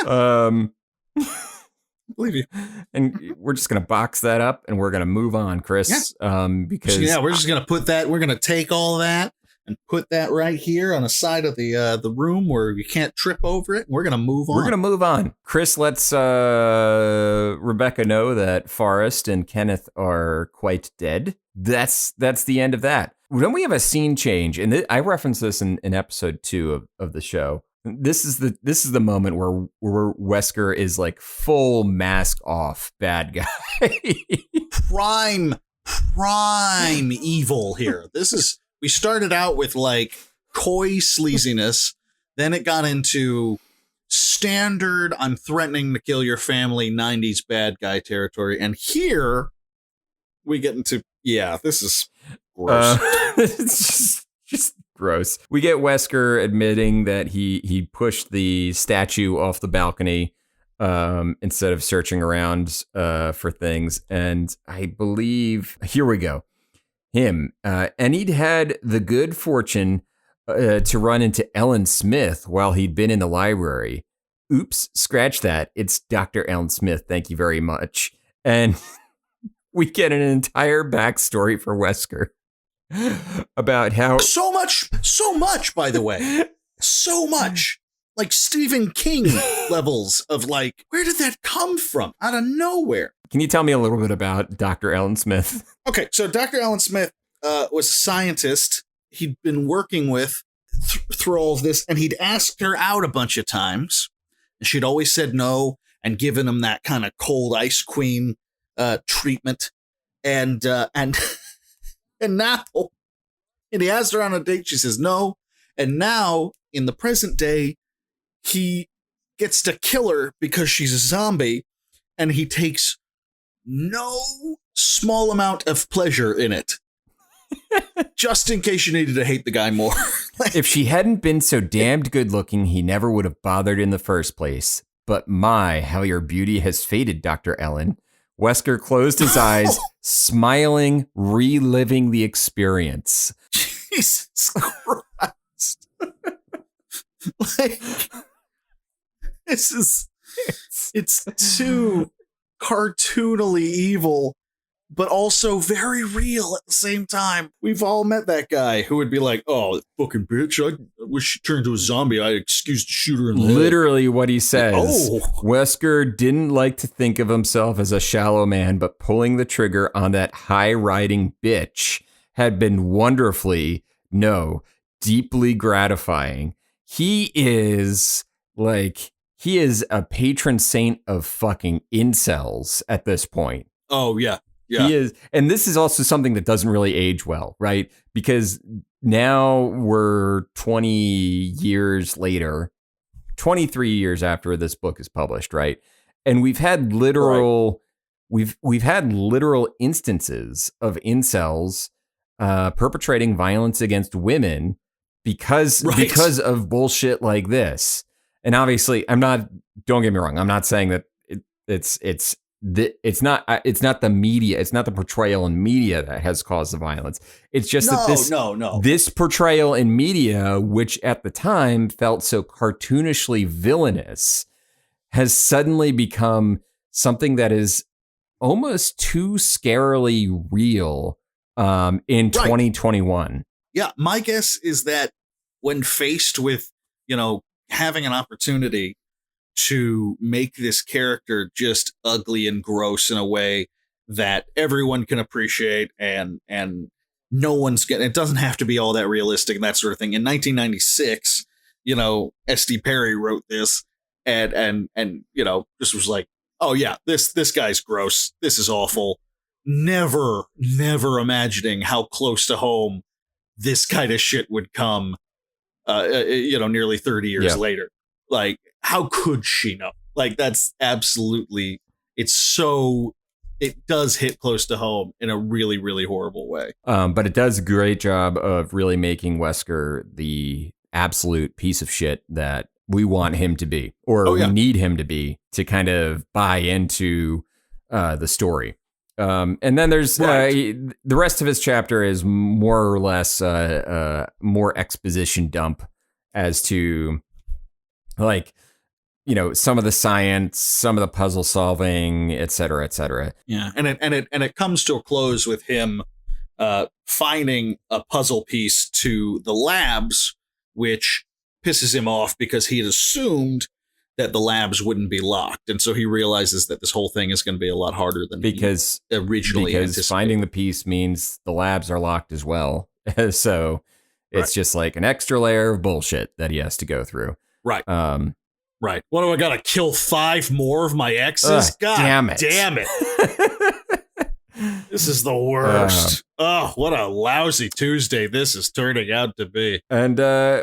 Yeah. Believe you. And we're just gonna box that up, and we're gonna move on, Chris. Yeah. Because we're just gonna put that. We're gonna take all that and put that right here on the side of the room where you can't trip over it. And we're gonna move on. We're gonna move on. Chris lets Rebecca know that Forrest and Kenneth are quite dead. That's the end of that. Then we have a scene change, and I referenced this in episode 2 of the show. This is the moment where Wesker is like full mask off bad guy. prime evil here. We started out with like coy sleaziness, then it got into standard I'm threatening to kill your family 90s bad guy territory, and here we get into this is gross. It's just gross. We get Wesker admitting that he pushed the statue off the balcony instead of searching around for things. And I believe, here we go. And he'd had the good fortune to run into Ellen Smith while he'd been in the library. Oops, scratch that. It's Dr. Ellen Smith. Thank you very much. And we get an entire backstory for Wesker about how so much, by the way, so much, like Stephen King levels of like, where did that come from? Out of nowhere. Can you tell me a little bit about Dr. Ellen Smith? Okay, so Dr. Ellen Smith was a scientist he'd been working with through all of this, and he'd asked her out a bunch of times, and she'd always said no and given him that kind of cold ice queen treatment, and now, and he asked her on a date, she says no, and now in the present day, he gets to kill her because she's a zombie, and he takes no small amount of pleasure in it. Just in case you needed to hate the guy more. If she hadn't been so damned good looking, he never would have bothered in the first place. But my, how your beauty has faded, Dr. Ellen. Wesker closed his eyes, smiling, reliving the experience. Jesus Christ. Like, it's too cartoonily evil, but also very real at the same time. We've all met that guy who would be like, "Oh, fucking bitch, I wish she turned into a zombie. I excused to shoot her in the head." Literally what he says. Oh. Wesker didn't like to think of himself as a shallow man, but pulling the trigger on that high-riding bitch had been wonderfully, no, deeply gratifying. He is a patron saint of fucking incels at this point. Oh, yeah. Yeah. He is. And this is also something that doesn't really age well, right? Because now we're 20 years later, 23 years after this book is published, right? And we've had literal instances of incels perpetrating violence against women because of bullshit like this. And obviously, don't get me wrong, I'm not saying that it's not the media, it's not the portrayal in media that has caused the violence. It's just this portrayal in media, which at the time felt so cartoonishly villainous, has suddenly become something that is almost too scarily real in 2021. Yeah, my guess is that when faced with, having an opportunity to make this character just ugly and gross in a way that everyone can appreciate and no one's getting, it doesn't have to be all that realistic and that sort of thing. In 1996, S.D. Perry wrote this and just was like, oh yeah, this guy's gross. This is awful. Never imagining how close to home this kind of shit would come, nearly 30 years later. Like, how could she know? Like, that's absolutely, it does hit close to home in a really, really horrible way. But it does a great job of really making Wesker the absolute piece of shit that we want him to be, or we need him to be, to kind of buy into the story. And then there's the rest of his chapter is more or less more exposition dump as to, like, some of the science, some of the puzzle solving, et cetera, et cetera. Yeah, and it comes to a close with him finding a puzzle piece to the labs, which pisses him off because he had assumed that the labs wouldn't be locked, and so he realizes that this whole thing is going to be a lot harder than he originally anticipated. Finding the piece means the labs are locked as well, so it's just like an extra layer of bullshit that he has to go through. Right. Right. What do I got to kill 5 more of my exes? God damn it. This is the worst. What a lousy Tuesday this is turning out to be. And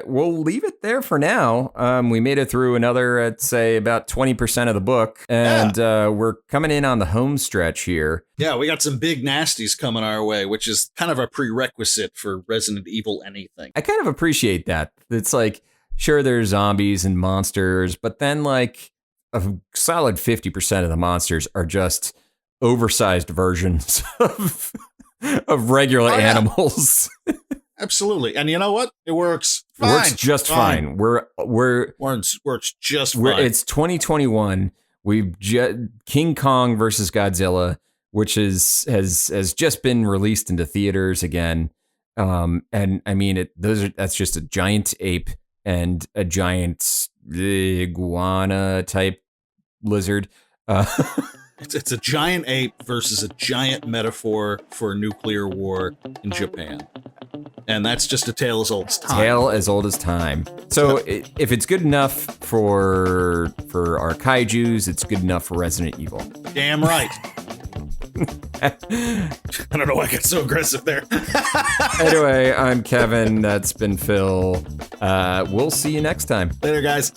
we'll leave it there for now. We made it through another, I'd say, about 20% of the book. And we're coming in on the home stretch here. Yeah, we got some big nasties coming our way, which is kind of a prerequisite for Resident Evil anything. I kind of appreciate that. It's like, sure, there's zombies and monsters, but then like a solid 50% of the monsters are just oversized versions of regular animals. Absolutely. And you know what? It works fine. It works just fine. Works just fine. It's 2021. King Kong versus Godzilla, which has just been released into theaters again. And I mean, that's just a giant ape and a giant iguana type lizard. It's a giant ape versus a giant metaphor for a nuclear war in Japan. And that's just a tale as old as time. Tale as old as time. So if it's good enough for our kaijus, it's good enough for Resident Evil. Damn right. I don't know why I got so aggressive there. Anyway, I'm Kevin. That's been Phil. We'll see you next time. Later, guys.